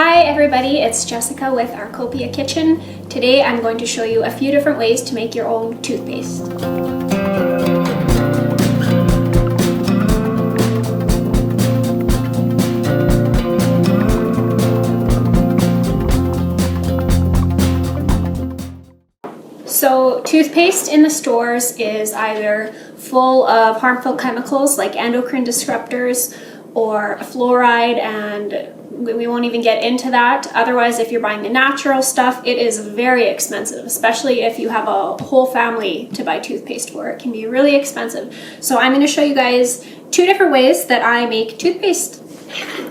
Hi everybody, it's Jessica with Arkopia Kitchen. Today I'm going to show you a few different ways to make your own toothpaste. So toothpaste in the stores is either full of harmful chemicals like endocrine disruptors or fluoride, and we won't even get into that. Otherwise, if you're buying the natural stuff, it is very expensive, especially if you have a whole family to buy toothpaste for. It can be really expensive. So I'm going to show you guys two different ways that I make toothpaste.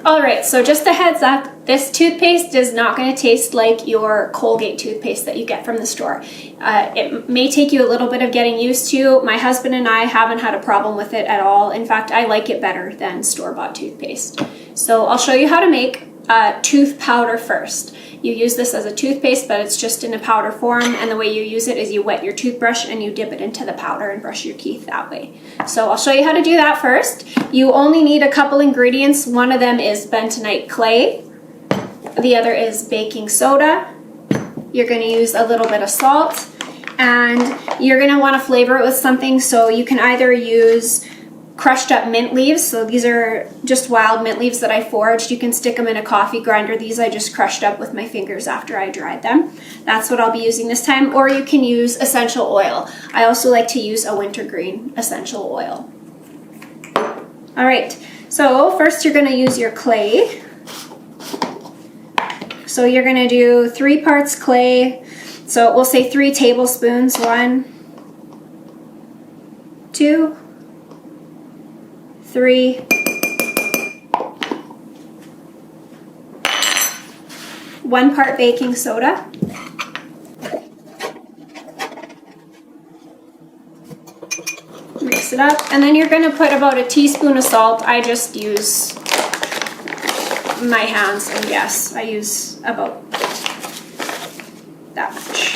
Alright, so just a heads up, this toothpaste is not going to taste like your Colgate toothpaste that you get from the store. It may take you a little bit of getting used to. My husband and I haven't had a problem with it at all. In fact, I like it better than store-bought toothpaste. So I'll show you how to make tooth powder first. You use this as a toothpaste, but it's just in a powder form, and the way you use it is you wet your toothbrush and you dip it into the powder and brush your teeth that way. So I'll show you how to do that first. You only need a couple ingredients. One of them is bentonite clay. The other is baking soda. You're going to use a little bit of salt, and you're going to want to flavor it with something, so you can either use crushed up mint leaves. So these are just wild mint leaves that I foraged. You can stick them in a coffee grinder. These I just crushed up with my fingers after I dried them. That's what I'll be using this time. Or you can use essential oil. I also like to use a wintergreen essential oil. All right, so first you're going to use your clay. So you're going to do 3 parts clay. So we'll say 3 tablespoons. 1, 2, 3. 1 part baking soda. Mix it up, and then you're going to put about a teaspoon of salt. I just use my hands, and yes, I use about that much.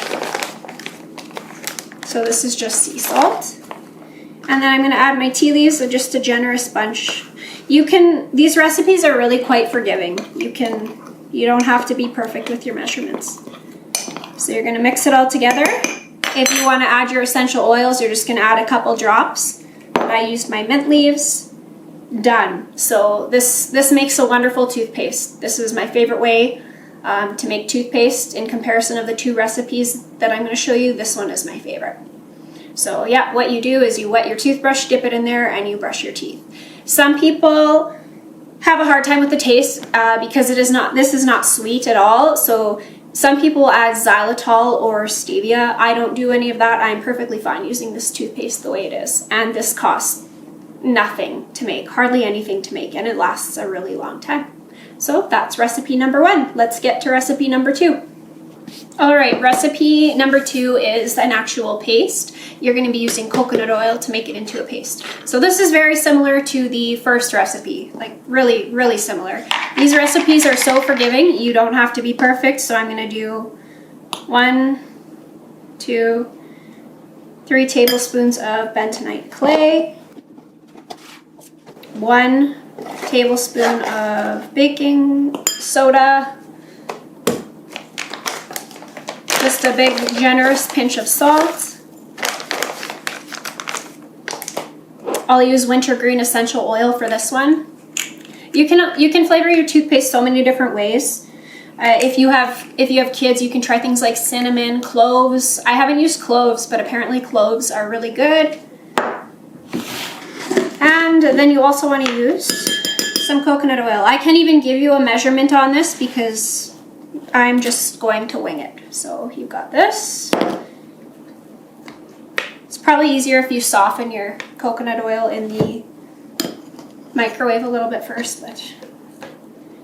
So this is just sea salt. And then I'm going to add my tea leaves, so just a generous bunch. These recipes are really quite forgiving. You don't have to be perfect with your measurements. So you're going to mix it all together. If you want to add your essential oils, you're just going to add a couple drops. I used my mint leaves. Done. So this makes a wonderful toothpaste. This is my favorite way to make toothpaste. In comparison of the 2 recipes that I'm going to show you, this one is my favorite. So yeah, what you do is you wet your toothbrush, dip it in there, and you brush your teeth. Some people have a hard time with the taste because this is not sweet at all. So some people add xylitol or stevia. I don't do any of that. I'm perfectly fine using this toothpaste the way it is. And this costs nothing to make, hardly anything to make, and it lasts a really long time. So that's recipe number 1. Let's get to recipe number 2. All right, recipe number 2 is an actual paste. You're going to be using coconut oil to make it into a paste. So this is very similar to the first recipe, like really, really similar. These recipes are so forgiving. You don't have to be perfect. So I'm going to do 1, 2, 3 tablespoons of bentonite clay, 1 tablespoon of baking soda, just a big generous pinch of salt. I'll use wintergreen essential oil for this one. You can flavor your toothpaste so many different ways. If you have kids, you can try things like cinnamon, cloves. I haven't used cloves, but apparently cloves are really good. And then you also want to use some coconut oil. I can't even give you a measurement on this because I'm just going to wing it. So you got this. It's probably easier if you soften your coconut oil in the microwave a little bit first, but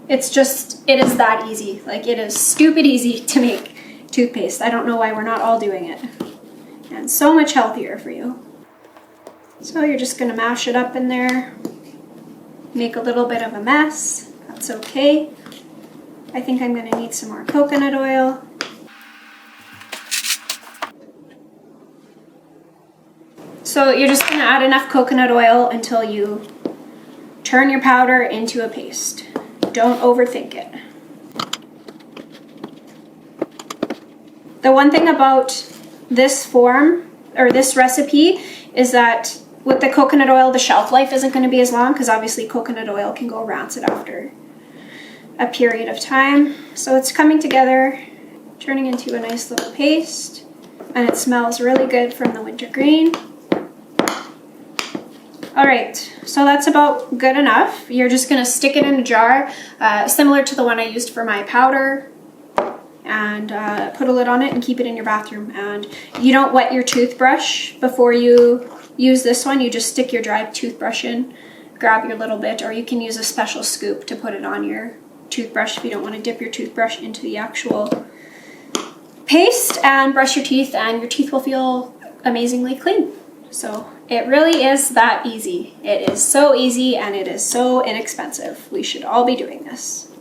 it is that easy. Like, it is stupid easy to make toothpaste. I don't know why we're not all doing it. And so much healthier for you. So you're just going to mash it up in there. Make a little bit of a mess. That's okay. I think I'm going to need some more coconut oil. So you're just going to add enough coconut oil until you turn your powder into a paste. Don't overthink it. The one thing about this form or this recipe is that with the coconut oil, the shelf life isn't going to be as long because obviously coconut oil can go rancid after a period of time. So it's coming together, turning into a nice little paste, and it smells really good from the wintergreen. All right, so that's about good enough. You're just gonna stick it in a jar, similar to the one I used for my powder, and put a lid on it and keep it in your bathroom. And you don't wet your toothbrush before you use this one. You just stick your dried toothbrush in, grab your little bit, or you can use a special scoop to put it on your toothbrush if you don't want to dip your toothbrush into the actual paste, and brush your teeth, and your teeth will feel amazingly clean. So it really is that easy. It is so easy and it is so inexpensive. We should all be doing this.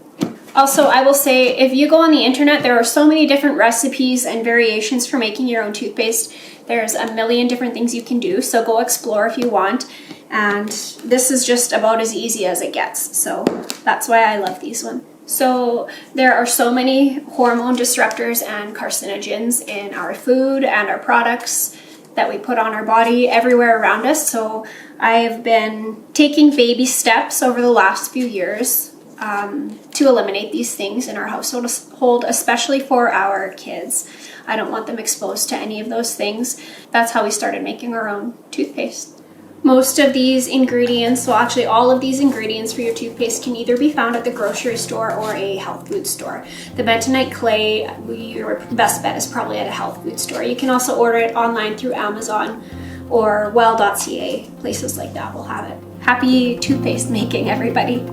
Also, I will say, if you go on the internet, there are so many different recipes and variations for making your own toothpaste. There's a million different things you can do, so go explore if you want. And this is just about as easy as it gets. So that's why I love these ones. So there are so many hormone disruptors and carcinogens in our food and our products that we put on our body everywhere around us. So I've been taking baby steps over the last few years to eliminate these things in our household, especially for our kids. I don't want them exposed to any of those things. That's how we started making our own toothpaste. Most of these ingredients, well actually all of these ingredients for your toothpaste can either be found at the grocery store or a health food store. The bentonite clay, your best bet is probably at a health food store. You can also order it online through Amazon or well.ca. Places like that will have it. Happy toothpaste making, everybody.